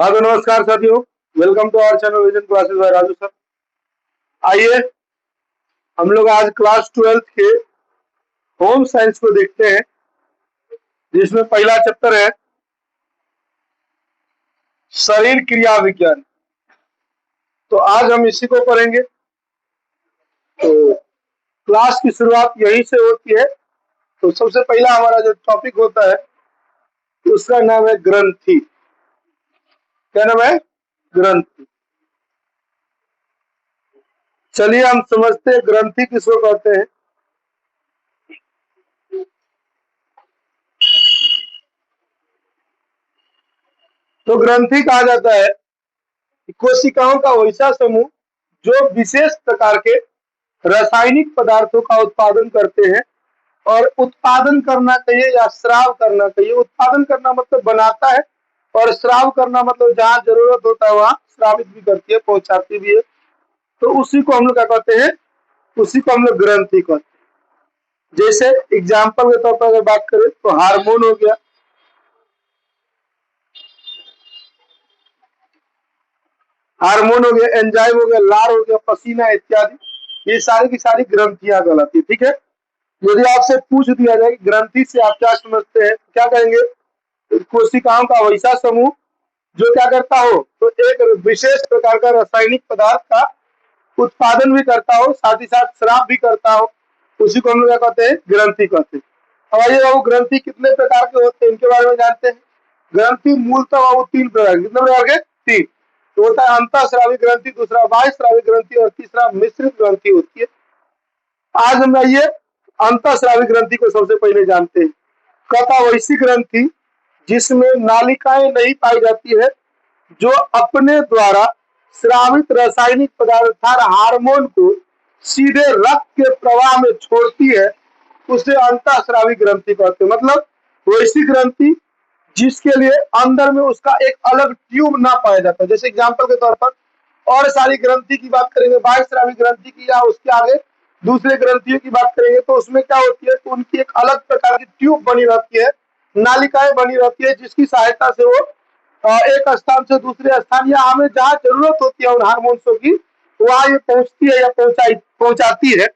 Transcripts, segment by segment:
हाँ तो नमस्कार साथियों, welcome to our channel vision classes by Raju sir. आइए हम लोग आज क्लास 12th के होम साइंस को देखते हैं, जिसमें पहला चैप्टर है शरीर क्रिया विज्ञान। तो आज हम इसी को पढ़ेंगे। तो क्लास की शुरुआत यहीं से होती है। तो सबसे पहला हमारा जो टॉपिक होता है उसका नाम है ग्रंथि। क्या नाम है? ग्रंथि। चलिए हम समझते हैं ग्रंथि किसको कहते हैं। तो ग्रंथि कहा जाता है कोशिकाओं का वैसा समूह जो विशेष प्रकार के रासायनिक पदार्थों का उत्पादन करते हैं। और उत्पादन करना चाहिए या स्राव करना चाहिए। उत्पादन करना मतलब बनाता है, और स्राव करना मतलब जहां जरूरत होता है वहां स्रावित भी करती है, पहुंचाती भी है। तो उसी को हम लोग क्या कहते हैं? उसी को हम लोग ग्रंथि कहते हैं। जैसे एग्जाम्पल के तौर पर अगर बात करें तो हार्मोन हो गया, एंजाइम हो गया, लार हो गया, पसीना इत्यादि, ये सारी की सारी ग्रंथियां कहलाती है। ठीक है। यदि आपसे पूछ दिया जाए कि ग्रंथि से आप क्या समझते हैं, क्या कहेंगे? कोशिकाओं का वैसा समूह जो क्या करता हो, तो एक विशेष प्रकार का रासायनिक पदार्थ का उत्पादन भी करता हो, साथ ही साथ स्राव भी करता हो, उसी को हम लोग क्या कहते हैं? ग्रंथि कहते हैं। अब आइए बाबू, ग्रंथि कितने प्रकार के होते हैं इनके बारे में जानते हैं। ग्रंथि मूलतः बाबू 3 प्रकार के। कितने प्रकार के? 3। तो होता है अंतःस्रावी ग्रंथि, दूसरा बाह्यस्रावी ग्रंथि और तीसरा मिश्रित ग्रंथि होती है। आज हम आइए अंतःस्रावी ग्रंथि को सबसे पहले जानते हैं। कथा वैसी ग्रंथि जिसमें नालिकाएं नहीं पाई जाती है, जो अपने द्वारा स्रावित रासायनिक पदार्थ हार्मोन को सीधे रक्त के प्रवाह में छोड़ती है, उसे अंतःस्रावी ग्रंथि कहते हैं। मतलब वैसी ग्रंथि जिसके लिए अंदर में उसका एक अलग ट्यूब ना पाया जाता। जैसे एग्जांपल के तौर पर और सारी ग्रंथि की बात करेंगे, बाह्यस्रावी ग्रंथि की या उसके आगे दूसरे ग्रंथियों की बात करेंगे, तो उसमें क्या होती है? तो उनकी एक अलग प्रकार की ट्यूब बनी रहती है, नालिकाएं बनी रहती है, जिसकी सहायता से वो एक स्थान से दूसरे स्थान या हमें जहां जरूरत होती है उन हार्मोन्सों की, वहां ये पहुंचती है या पहुंचाती है।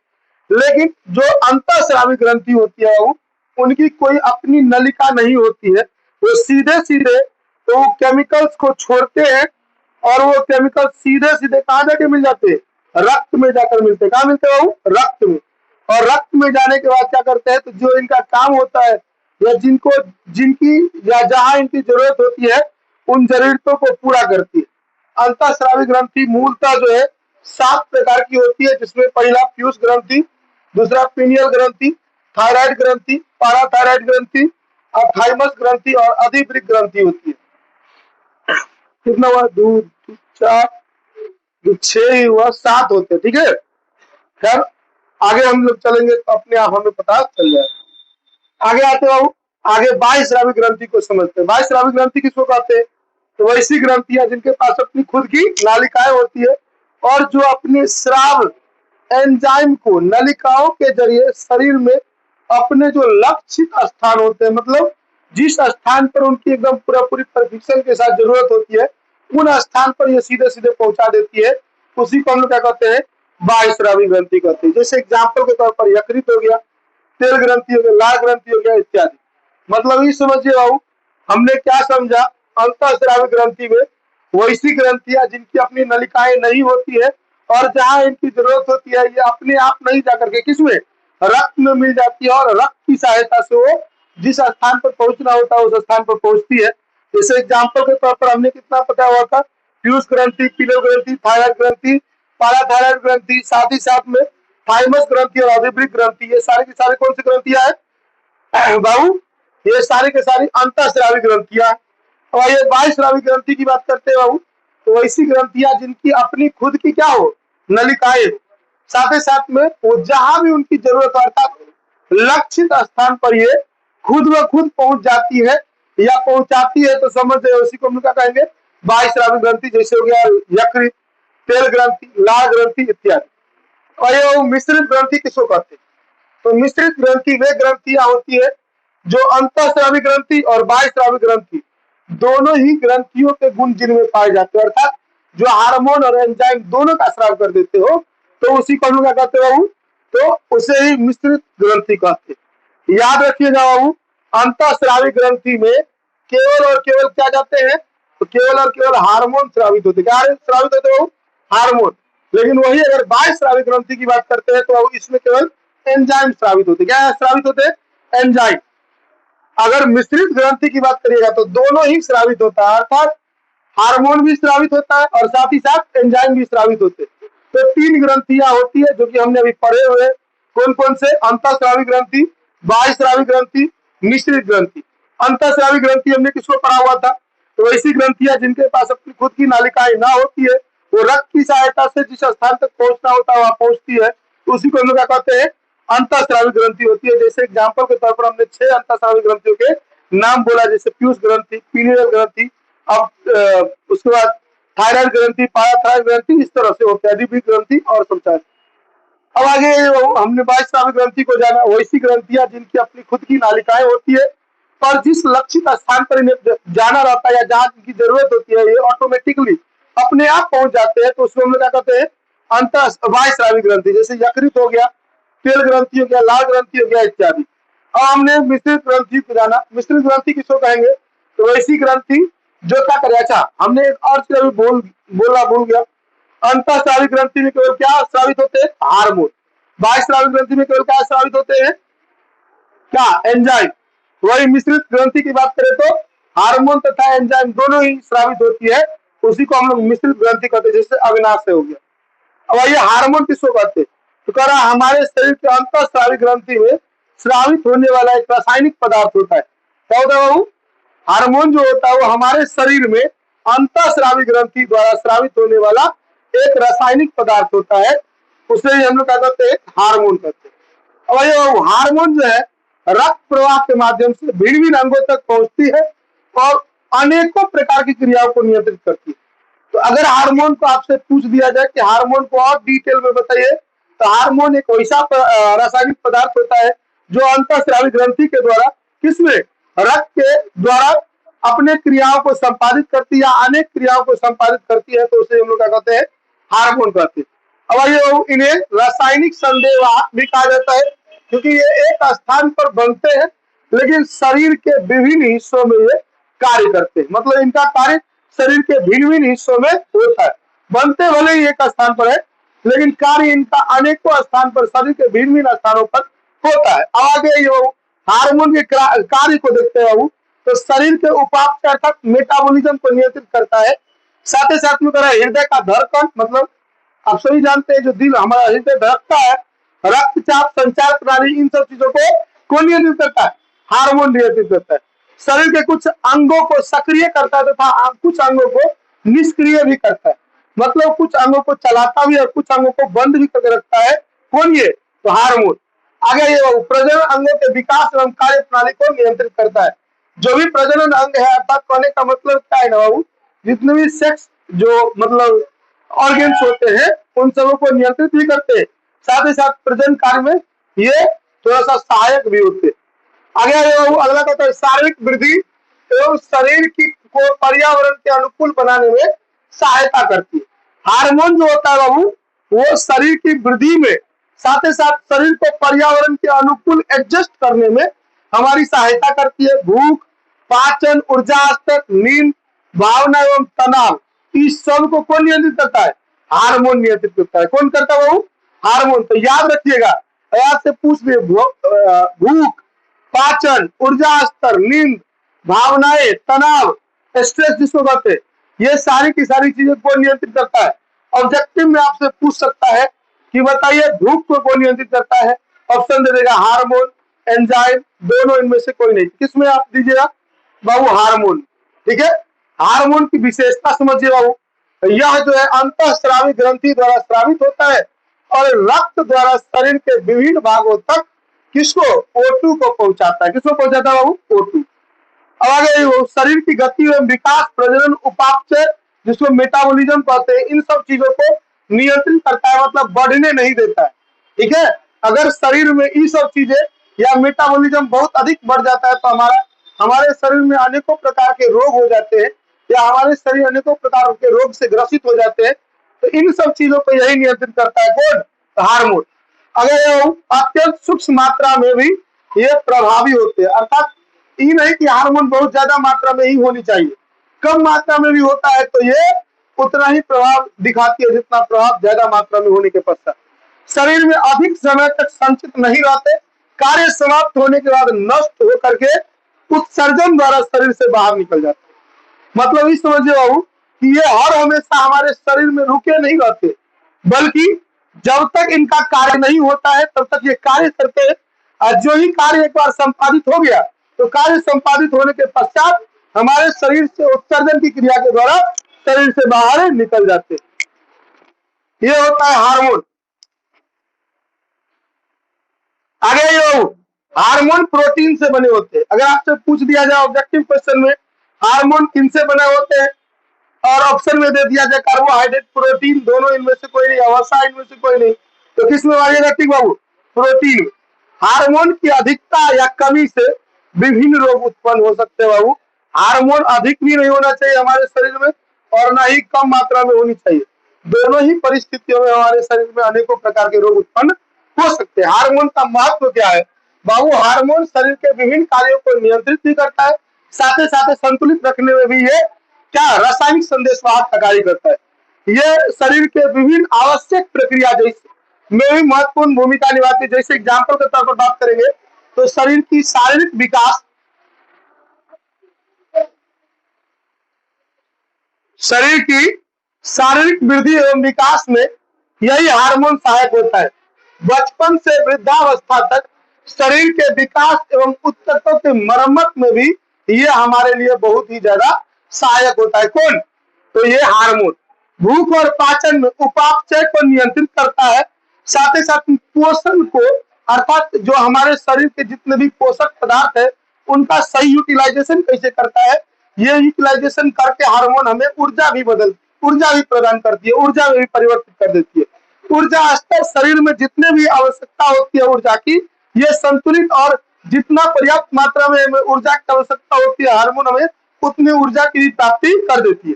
लेकिन जो अंतःस्रावी ग्रंथि होती है वो, उनकी कोई अपनी नलिका नहीं होती है। वो सीधे सीधे तो केमिकल्स को छोड़ते हैं, और वो केमिकल सीधे सीधे कहाँ जाके मिल जाते हैं? रक्त में जाकर मिलते हैं। कहाँ मिलते हैं वो? रक्त में। और रक्त में जाने के बाद क्या करते हैं? तो जो इनका काम होता है या जिनकी या जहां इनकी जरूरत होती है, उन जरूरतों को पूरा करती है। अंतःस्रावी ग्रंथि मूलतः जो है 7 प्रकार की होती है, जिसमें पहला पीयूष ग्रंथि, दूसरा पीनियल ग्रंथि, थायराइड ग्रंथि, पाराथायराइड ग्रंथि, थाइमस ग्रंथि और अधिवृक्क ग्रंथि होती है। कितना हुआ? 2 4 6 ही हुआ, 7 होते हैं। ठीक है। खैर आगे हम लोग चलेंगे तो अपने आप हमें पता चल जाएगा। आगे आते हो, आगे बाह्यस्रावी ग्रंथि को समझते हैं। बाह्यस्रावी ग्रंथि किसको कहते हैं? तो वैसी ग्रंथियां जिनके पास अपनी खुद की नालिकाएं होती है, और जो अपने स्राव एंजाइम को नलिकाओं के जरिए शरीर में अपने जो लक्षित स्थान होते हैं, मतलब जिस स्थान पर उनकी एकदम पूरी परफेक्शन के साथ जरूरत होती है, उन स्थान पर ये सीधे सीधे पहुंचा देती है। उसी को हम लोग क्या कहते हैं? बाह्यस्रावी ग्रंथि कहते हैं। जैसे एग्जाम्पल के तौर पर यकृत हो गया, तेल ग्रंथि हो गया, लाल ग्रंथि हो गया इत्यादि। मतलब ये समझिए बाबू, हमने क्या समझा? अंतःस्रावी ग्रंथि में वैसी ग्रंथियां जिनकी अपनी नलिकाएं नहीं होती है, और जहां इनकी जरूरत होती है ये अपने आप नहीं जाकर के किसमें? रक्त में मिल जाती है, और रक्त की सहायता से वो जिस स्थान पर पहुंचना होता है उस स्थान पर पहुंचती है। जैसे एग्जाम्पल के तौर पर हमने कितना पता हुआ था? पीयूष ग्रंथि, पीलो ग्रंथि, थायराइड ग्रंथि, पाराथायराइड ग्रंथि, साथ ही साथ में थाइमस ग्रंथि और अधिवृक्क ग्रंथि, ये सारे की सारे कौन सी ग्रंथियां है बाबू? ये सारी के सारी अंतःस्रावी ग्रंथियां। और ये बाह्यस्रावी ग्रंथि की बात करते हैं बाबू, तो वैसी ग्रंथियां जिनकी अपनी खुद की क्या हो? नलिकाएं। साथ ही साथ में वो जहां भी उनकी जरूरत होता है लक्षित स्थान पर ये खुद ब खुद पहुंच जाती है या पहुंचाती है, तो समझ रहे हो उसी को हम क्या कहेंगे? बाह्यस्रावी ग्रंथि। जैसे हो गया यकृत, तेल ग्रंथि, लाल ग्रंथि इत्यादि। और ये मिश्रित ग्रंथि किसको कहते हैं? तो मिश्रित ग्रंथि वे ग्रंथियां होती है जो अंतःस्रावी ग्रंथि और बाह्यस्रावी ग्रंथि दोनों ही ग्रंथियों के गुण जिनमें पाए जाते हैं, अर्थात जो हार्मोन और एंजाइम दोनों का स्राव कर देते हो, तो उसी को हम लोग क्या कहते हैं बाबू, तो उसे ही मिश्रित ग्रंथि कहते हैं। याद रखिएगा बाबू, अंतःस्रावी ग्रंथि में केवल और केवल क्या जाते हैं, तो केवल और केवल हार्मोन स्रावित होते हैं। क्या स्रावित होते हैं बाबू? हार्मोन। लेकिन वही अगर बाह्य स्रावी ग्रंथि की बात करते हैं तो इसमें केवल एंजाइम स्रावित होते हैं। क्या स्रावित होते हैं? एंजाइम। अगर मिश्रित ग्रंथि की बात करिएगा तो दोनों ही स्रावित होता है, अर्थात हार्मोन भी स्रावित होता है और साथ ही साथ एंजाइम भी स्रावित होते हैं। तो 3 ग्रंथियां होती है जो कि हमने अभी पढ़े हुए। कौन कौन से? अंतःस्रावी ग्रंथि, बाह्य स्रावी ग्रंथि, मिश्रित ग्रंथि। अंतःस्रावी ग्रंथि हमने किसको पढ़ा हुआ था? तो ऐसी ग्रंथियां जिनके पास अपनी खुद की नालिकाएं ना होती है, वो रक्त की सहायता से जिस स्थान तक पहुंचना होता है वहां पहुंचती है, तो उसी को हम लोग क्या कहते हैं? अंतःस्रावी ग्रंथि होती है। जैसे एग्जाम्पल के तौर पर हमने 6 अंतःस्रावी ग्रंथियों के नाम बोला, जैसे पीयूष ग्रंथि, पीनियल ग्रंथि, अब उसके बाद थायराइड ग्रंथि, पाराथायराइड ग्रंथि, इस तरह से होते हैं, अधिपिंड ग्रंथि और संचार। अब आगे हमने बाह्यस्रावी ग्रंथि को जाना, वैसी ग्रंथियां जिनकी अपनी खुद की नालिकाएं होती है और जिस लक्षित स्थान पर इन्हें जाना रहता है या जहां इनकी जरूरत होती है, ये ऑटोमेटिकली अपने आप पहुंच जाते हैं, तो उसको हम लोग क्या कहते हैं? अंतर बाह्यस्रावी ग्रंथि। जैसे यकृत हो गया, तेल ग्रंथि हो गया, लाल ग्रंथि हो गया इत्यादि। अब हमने मिश्रित ग्रंथि को जाना। मिश्रित ग्रंथि किसको कहेंगे? तो वैसी ग्रंथि जो क्या करे, अच्छा हमने एक और चीज अभी बोलना भूल गया। अंतःस्रावी ग्रंथि में केवल क्या स्रावित होते हैं? हार्मोन। बाह्यस्रावी ग्रंथि में केवल क्या स्रावित होते हैं? क्या? एंजाइम। वही मिश्रित ग्रंथि की बात करें तो हार्मोन तथा एंजाइम दोनों ही स्रावित होती है, उसी को हम लोग मिश्रित ग्रंथि कहते हैं। जैसे अग्नाशय हो गया। अब ये हार्मोन किसको कहते हैं? तो कह रहा हमारे शरीर के अंतःस्रावी ग्रंथि में स्रावित होने वाला एक रासायनिक पदार्थ होता है। क्या होता है बाबू? हार्मोन जो होता है वो हमारे शरीर में अंतःस्रावी ग्रंथि द्वारा स्रावित होने वाला एक रासायनिक पदार्थ होता है, उसे हम लोग क्या कहते हैं? हार्मोन कहते हैं। और ये हार्मोन जो है रक्त प्रवाह के माध्यम से भिन्न भिन्न अंगों तक पहुंचती है और अनेकों प्रकार की क्रियाओं को नियंत्रित करती है। तो अगर हार्मोन को आपसे पूछ दिया जाए कि हार्मोन को और डिटेल में बताइए, तो हार्मोन एक वैसा रासायनिक पदार्थ होता है जो अंतःस्रावी ग्रंथि के द्वारा किसमें? रक्त के द्वारा अपने क्रियाओं को संपादित करती है या अनेक क्रियाओं को संपादित करती है, तो उसे हम लोग क्या कहते हैं? हार्मोन कहते हैं। अब आइए, इन्हें रासायनिक संदेहवाहक भी कहा जाता है क्योंकि ये एक स्थान पर बनते हैं लेकिन शरीर के विभिन्न हिस्सों में ये कार्य करते हैं। मतलब इनका कार्य शरीर के भिन्न भिन्न हिस्सों में होता है। बनते भले ही एक स्थान पर है लेकिन कार्य इनका अनेकों स्थान पर शरीर के भिन्न भिन्न स्थानों पर होता है। आगे ये हार्मोन के कार्य को देखते हैं बाबू, तो शरीर के उपापचय अर्थात मेटाबॉलिज्म को नियंत्रित करता है। साथ ही साथ में कह रहा है हृदय का धड़कन, मतलब आप सभी जानते हैं जो दिल हमारा हृदय धड़कता है, रक्तचाप, संचार प्रणाली, इन सब चीजों को कौन नियंत्रित करता है? हार्मोन नियंत्रित करता है। शरीर के कुछ अंगों को सक्रिय करता है तथा कुछ अंगों को निष्क्रिय भी करता है। मतलब कुछ अंगों को चलाता भी और कुछ अंगों को बंद भी करके रखता है। कौन? ये तो हार्मोन। आगे ये प्रजनन अंगों के विकास एवं कार्य प्रणाली को नियंत्रित करता है। जो भी प्रजनन अंग है, अर्थात कहने का मतलब क्या है ना बाबू, जितने भी सेक्स जो मतलब ऑर्गेन्स होते हैं उन सबों को नियंत्रित भी करते हैं, साथ ही साथ प्रजनन कार्य में ये थोड़ा सा सहायक भी होते हैं। आगे अगला कहता है शारीरिक वृद्धि एवं शरीर की को पर्यावरण के अनुकूल बनाने में सहायता करती है। हार्मोन जो होता है बाबू, वो शरीर की वृद्धि में साथ ही साथ शरीर को पर्यावरण के अनुकूल एडजस्ट करने में हमारी सहायता करती है। भूख, पाचन, ऊर्जा स्तर, नींद, भावना एवं तनाव, इस सब को कौन नियंत्रित करता है? हार्मोन नियंत्रित करता है। कौन करता है बाबू? हार्मोन। तो याद रखिएगा, आपसे पूछ ले भूख, पाचन, ऊर्जा स्तर, नींद, भावनाएं, तनाव, स्ट्रेस जिसको कहते हैं, ये सारी की सारी चीजें कौन नियंत्रित करता है? ऑब्जेक्टिव में आपसे पूछ सकता है कि बताइए भूख को कौन नियंत्रित करता है? ऑप्शन दे देगा हार्मोन, एंजाइम, दोनों इनमें से कोई नहीं। किसमें आप दीजिएगा बाबू? हार्मोन। ठीक है, हार्मोन की विशेषता समझिए बाबू। यह जो है अंतःस्रावी ग्रंथि द्वारा स्रावित होता है और रक्त द्वारा शरीर के विभिन्न भागों तक किसको? O2 को पहुंचाता है। किसको पहुंचाता है बाबू? O2। अब आगे शरीर की गति एवं विकास, प्रजनन, उपापचय जिसको मेटाबॉलिज्म कहते हैं, इन सब चीजों को नियंत्रित करता है, मतलब बढ़ने नहीं देता है। ठीक है, अगर शरीर में ये सब चीजें या मेटाबॉलिज्म बहुत अधिक बढ़ जाता है तो हमारा हमारे शरीर में अनेकों प्रकार के रोग हो जाते हैं या हमारे शरीर अनेकों प्रकार के रोग से ग्रसित हो जाते हैं, तो इन सब चीजों को यही नियंत्रित करता है कौन? हार्मोन। अगर ये अत्यंत सूक्ष्म मात्रा में भी ये प्रभावी होते हैं, अर्थात ये नहीं कि हार्मोन बहुत ज्यादा मात्रा में ही होनी चाहिए, कम मात्रा में भी होता है तो ये उतना ही प्रभाव दिखाती है जितना प्रभाव ज्यादा मात्रा में होने के पश्चात। शरीर में अधिक समय तक संचित नहीं रहते, कार्य समाप्त होने के बाद नष्ट होकर के उत्सर्जन द्वारा शरीर से बाहर निकल जाते। मतलब इस समझिए बाबू कि ये हर हमेशा हमारे शरीर में रुके नहीं रहते, बल्कि जब तक इनका कार्य नहीं होता है तब तक ये कार्य करते हैं, और जो ही कार्य एक बार संपादित हो गया तो कार्य संपादित होने के पश्चात हमारे शरीर से उत्सर्जन की क्रिया के द्वारा शरीर से बाहर निकल जाते। ये होता है हार्मोन। आगे ये हार्मोन प्रोटीन से बने होते हैं। अगर आपसे पूछ दिया जाए ऑब्जेक्टिव क्वेश्चन में हार्मोन किनसे बने होते हैं और ऑप्शन में दे दिया जाए कार्बोहाइड्रेट, प्रोटीन, दोनों इनमें से कोई नहीं, अवश्य इनमें से कोई नहीं, तो किस में मारिएगा ठीक बाबू? प्रोटीन। हार्मोन की अधिकता या कमी से विभिन्न रोग उत्पन्न हो सकते हैं बाबू। हार्मोन अधिक भी नहीं होना चाहिए हमारे शरीर में और ना ही कम मात्रा में होनी चाहिए, दोनों ही परिस्थितियों में हमारे शरीर में अनेकों प्रकार के रोग उत्पन्न हो सकते हैं। हार्मोन का महत्व क्या है बाबू? हार्मोन शरीर के विभिन्न कार्यों को नियंत्रित भी करता है, साथ ही साथ संतुलित रखने में भी ये क्या रासायनिक संदेशवाहक का कार्य करता है। ये शरीर के विभिन्न आवश्यक प्रक्रिया जैसे में भी महत्वपूर्ण भूमिका निभाती है। जैसे एग्जाम्पल के तौर पर बात करेंगे तो शरीर की शारीरिक विकास, शरीर की शारीरिक वृद्धि एवं विकास में यही हार्मोन सहायक होता है। बचपन से वृद्धावस्था तक शरीर के विकास एवं उत्तकों की मरम्मत में भी ये हमारे लिए बहुत ही ज्यादा सहायक होता है। कौन? तो ये हार्मोन। भूख और पाचन में उपापचय को नियंत्रित करता है, साथ ही साथ पोषण को, अर्थात जो हमारे शरीर के जितने भी पोषक पदार्थ है उनका सही यूटिलाइजेशन कैसे करता है, ये यूटिलाइजेशन करके हार्मोन हमें ऊर्जा भी प्रदान करती है, ऊर्जा में भी परिवर्तित कर देती है। ऊर्जा स्तर शरीर में जितने भी आवश्यकता होती है ऊर्जा की, ये संतुलित और जितना पर्याप्त मात्रा में ऊर्जा की आवश्यकता होती है हार्मोन हमें उतनी ऊर्जा की प्राप्ति कर देती है।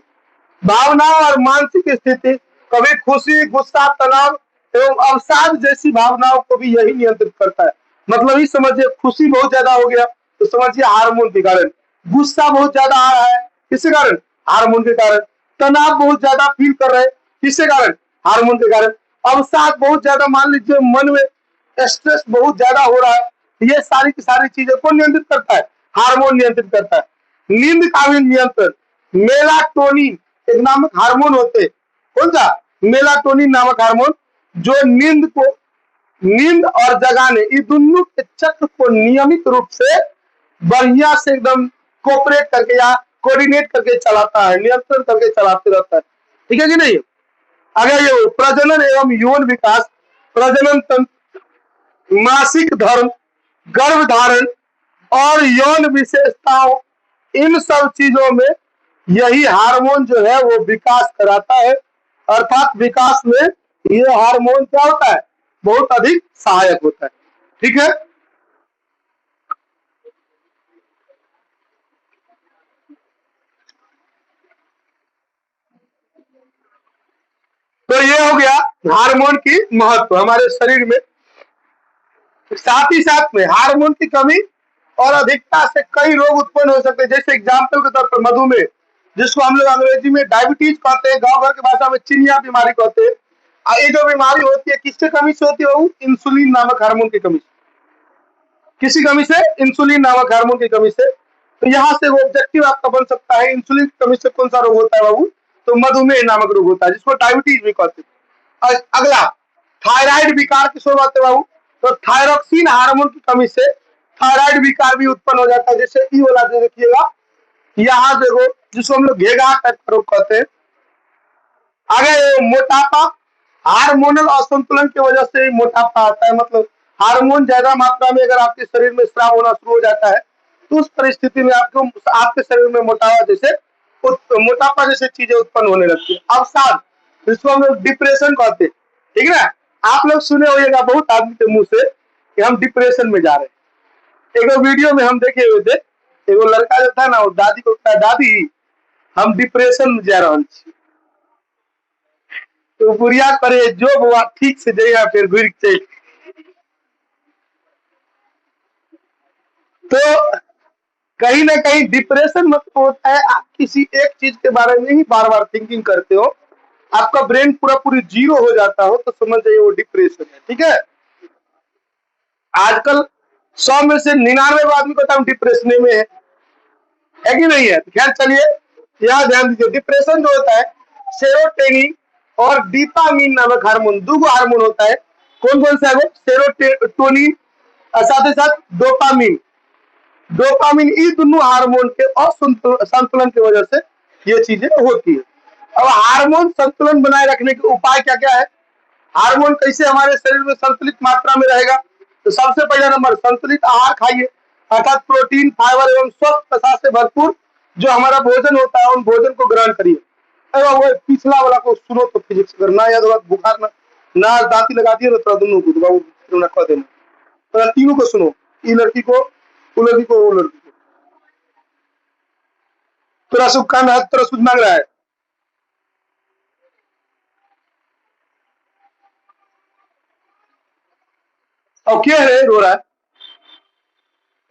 भावनाओं और मानसिक स्थिति, कभी खुशी, गुस्सा, तनाव एवं अवसाद जैसी भावनाओं को भी यही नियंत्रित करता है। मतलब ही समझिए खुशी बहुत ज्यादा हो गया तो समझिए हार्मोन के कारण, गुस्सा बहुत ज्यादा आ रहा है किसके कारण? हार्मोन के कारण। तनाव बहुत ज्यादा फील कर रहे हैं किसके कारण? हार्मोन के कारण। अवसाद बहुत ज्यादा, मान लीजिए मन में स्ट्रेस बहुत ज्यादा हो रहा है, ये सारी की सारी चीजें कौन नियंत्रित करता है? हार्मोन नियंत्रित करता है। नींद का भी नियंत्रण, मेलाटोनिन एक नामक हार्मोन होते, कौन सा? मेलाटोनिन नामक हार्मोन, जो नींद और जगाने ये दोनों के चक्र को नियमित रूप से बढ़िया से एकदम कोऑपरेट करके या कोऑर्डिनेट करके चलाता है, नियंत्रण करके चलाते रहता है। ठीक है कि नहीं? अगर ये प्रजनन एवं यौन विकास, प्रजनन तंत्र, मासिक धर्म, गर्भधारण और यौन विशेषताओं, इन सब चीजों में यही हार्मोन जो है वो विकास कराता है। अर्थात विकास में ये हार्मोन क्या होता है? बहुत अधिक सहायक होता है। ठीक है, तो ये हो गया हार्मोन की महत्व हमारे शरीर में। साथ ही साथ में हार्मोन की कमी और अधिकता से कई रोग उत्पन्न हो सकते हैं। जैसे एग्जाम्पल के तौर पर मधुमेह, जिसको हम लोग अंग्रेजी में डायबिटीज कहते हैं, गांव घर की भाषा में चिनिया बीमारी कहते हैं। ये जो बीमारी होती है किसके कमी से होती है? वो इंसुलिन नामक हार्मोन की कमी से। किसी कमी से? इंसुलिन नामक हार्मोन की कमी से। तो यहाँ से वो ऑब्जेक्टिव आपका बन सकता है, इंसुलिन की कमी से कौन सा रोग होता है बाबू? तो मधुमेह नामक रोग होता है, जिसको डायबिटीज भी कहते हैं। अगला थायराइड विकार की शुरुआत है बाबू, तो थायरोक्सिन हार्मोन की कमी से थायराइड विकार भी उत्पन्न हो जाता है। जैसे ई वाला जो देखिएगा यहाँ देखो, जिसको हम लोग घेगा टाइप का रोग कहते हैं। आगे मोटापा, हार्मोनल असंतुलन की वजह से मोटापा आता है। मतलब हार्मोन ज्यादा मात्रा में अगर आपके शरीर में स्राव होना शुरू हो जाता है तो उस परिस्थिति में आपके शरीर में मोटापा जैसे चीजें उत्पन्न होने लगती है। अवसाद, जिसको हम लोग डिप्रेशन कहते हैं। ठीक है ना? आप लोग सुने होइएगा बहुत आदमी के मुंह से कि हम डिप्रेशन में जा रहे हैं। एक वीडियो में हम देखे हुए थे, एगो लड़का जो था ना, वो दादी को कहता है, दादी हम डिप्रेशन में जा रहा छी। तो बुढ़िया करे जो बुआ ठीक से जाइए, फिर घुर चल। तो कहीं ना कहीं डिप्रेशन मतलब होता है आप किसी एक चीज के बारे में ही बार बार थिंकिंग करते हो, आपका ब्रेन पूरा पूरी जीरो हो जाता हो, तो समझ जाइए वो डिप्रेशन है। ठीक है, आजकल 100 में से 99 आदमी को तो डिप्रेशन में है कि नहीं है। खैर चलिए, यहाँ ध्यान दीजिए, डिप्रेशन जो होता है सेरोटोनिन और डोपामिन नामक हार्मोन, दो हार्मोन होता है। कौन कौन सा है वो? सेरोटोनिन और साथ ही साथ डोपामिन। डोपामिन ये दोनों हार्मोन के असंतुलन की वजह से ये चीजें होती है। अब हार्मोन संतुलन बनाए रखने के उपाय क्या क्या है? हार्मोन कैसे हमारे शरीर में संतुलित मात्रा में रहेगा? तो सबसे पहला नंबर, संतुलित आहार खाइए, अर्थात प्रोटीन, फाइबर एवं स्वस्थ वसा से भरपूर जो हमारा भोजन होता है उन भोजन को ग्रहण करिए। अरे वो पिछला वाला को सुनो तो फिजिक्स, अगर ना याद होगा बुखार ना दांती लगा दिए तो दोनों को बाबू कह देना, तो तीनों को सुनो, ई लड़की को, वो लड़की को, वो लड़की को। तेरा सुख कान है, तेरा सुख मांग रहा है। और क्या है रो रहा है?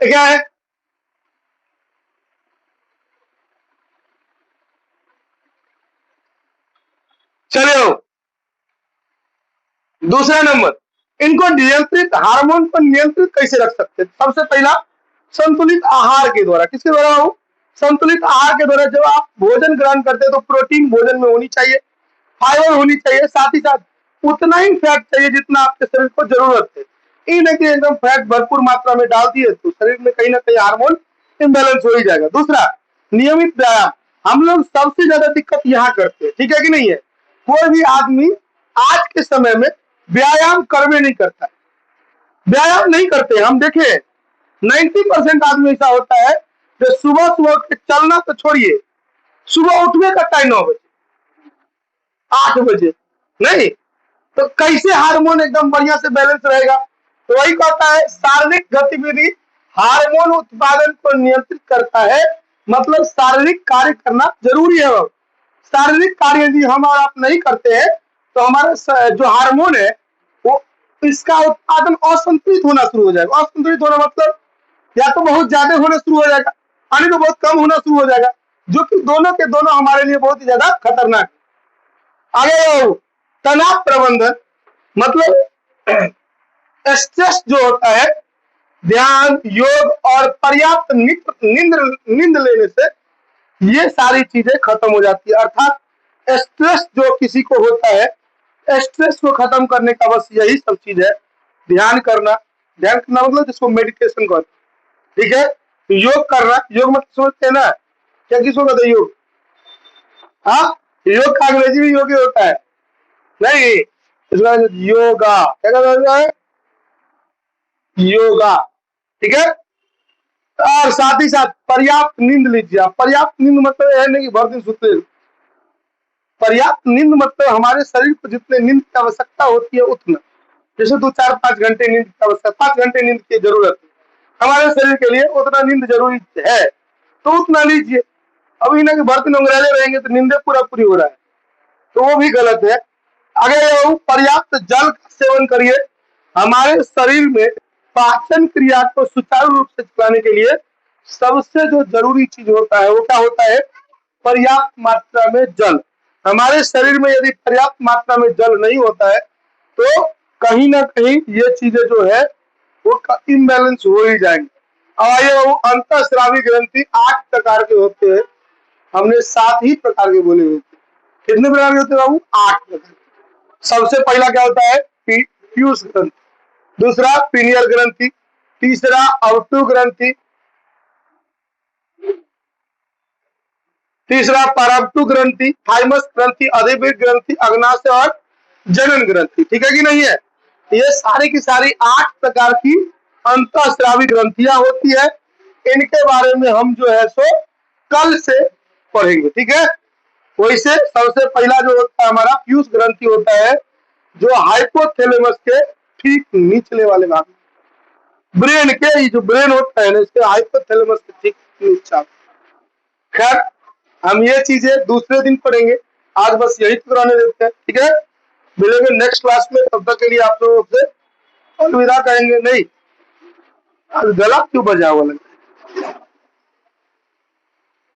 क्या है? चलिए दूसरा नंबर, इनको नियंत्रित, हार्मोन को नियंत्रित कैसे रख सकते हैं? सबसे पहला संतुलित आहार के द्वारा। किसके द्वारा हो? संतुलित आहार के द्वारा। जब आप भोजन ग्रहण करते हैं तो प्रोटीन भोजन में होनी चाहिए, फाइबर होनी चाहिए, साथ ही साथ उतना ही फैट चाहिए जितना आपके शरीर को जरूरत है। ये नहीं कि एकदम फैट भरपूर मात्रा में डाल दिए तो शरीर में कहीं ना कहीं हार्मोन इम्बेलेंस हो ही जाएगा। दूसरा, नियमित व्यायाम। हम लोग सबसे ज्यादा दिक्कत यहाँ करते हैं, ठीक है कि नहीं है? कोई भी आदमी आज के समय में व्यायाम करवे नहीं करता, व्यायाम नहीं करते। हम देखे 90% आदमी ऐसा होता है जो सुबह सुबह उठ के चलना तो छोड़िए, सुबह उठने का टाइम 9 बजे 8 बजे नहीं, तो कैसे हार्मोन एकदम बढ़िया से बैलेंस रहेगा? तो वही कहता है शारीरिक गतिविधि हार्मोन उत्पादन को नियंत्रित करता है, मतलब शारीरिक कार्य करना जरूरी है। शारीरिक कार्य यदि हम और आप नहीं करते हैं तो हमारा जो हार्मोन है वो, इसका उत्पादन असंतुलित होना शुरू हो जाएगा। असंतुलित होना मतलब या तो बहुत ज्यादा होना शुरू हो जाएगा, यानी तो बहुत कम होना शुरू हो जाएगा, जो कि दोनों के दोनों हमारे लिए बहुत ही ज्यादा खतरनाक है। आगे तनाव प्रबंधन, मतलब स्ट्रेस जो होता है, ध्यान, योग और पर्याप्त नींद लेने से ये सारी चीजें खत्म हो जाती है। अर्थात स्ट्रेस जो किसी को होता है, स्ट्रेस को खत्म करने का बस यही सब चीज है, ध्यान करना। ध्यान करना मतलब जिसको मेडिटेशन कहते हैं, ठीक है? योग करना, योग मतलब समझते हैं ना क्या, किसको कहते हैं योग? हाँ, योग का अंग्रेजी भी योग ही होता है नहीं, इसका योगा क्या कहते हैं? योगा, ठीक है? और साथ ही साथ पर्याप्त नींद लीजिए आप। पर्याप्त नींद मतलब यह नहीं कि भर दिन सोते। पर्याप्त नींद मतलब हमारे शरीर को जितने नींद की आवश्यकता होती है उतना, जैसे 2-4-5 घंटे नींद की आवश्यकता, 5 घंटे नींद की जरूरत है हमारे शरीर के लिए, उतना नींद जरूरी है तो उतना लीजिए। अभी ना कि भर दिन अंग्रेजे रहेंगे तो नींदे पूरा पूरी हो रहा है, तो वो भी गलत है। अगर पर्याप्त जल का सेवन करिए। हमारे शरीर में पाचन क्रिया को सुचारू रूप से चलाने के लिए सबसे जो जरूरी चीज होता है वो क्या होता है? पर्याप्त मात्रा में जल। हमारे शरीर में यदि पर्याप्त मात्रा में जल नहीं होता है तो कहीं ना कहीं ये चीजें जो है वो इम्बैलेंस हो ही जाएंगी। अब आइए, वो अंतःस्रावी ग्रंथि 8 प्रकार के होते हैं, हमने 7 ही प्रकार के बोले हुए थे। कितने प्रकार के होते हैं बाबू? 8 प्रकार। सबसे पहला क्या होता है? पीयूष ग्रंथि, दूसरा पीनियल ग्रंथि, तीसरा अवटु ग्रंथि, तीसरा परवटु ग्रंथि, थाइमस ग्रंथि, अधिवृक्क ग्रंथि, अग्नाशय और जनन ग्रंथि, ठीक है कि नहीं है? ये सारी की सारी 8 प्रकार की अंतःस्रावी ग्रंथियां होती है। इनके बारे में हम जो है सो कल से पढ़ेंगे, ठीक है? वैसे सबसे पहला जो होता है हमारा पीयूष ग्रंथि होता है, जो हाइपोथैलेमस के ठीक निचले वाले भाग, ब्रेन के, ये जो ब्रेन होता है ना, इसके हाइपोथैलेमस के ठीक निश्चाप। खैर हम ये चीजें दूसरे दिन पढ़ेंगे, आज बस यही पुराने देते हैं, ठीक है। मिलेंगे नेक्स्ट क्लास में, तब तक के लिए आप लोगों से अलविदा कहेंगे। नहीं, आज गला क्यों बजा हुआ लगा?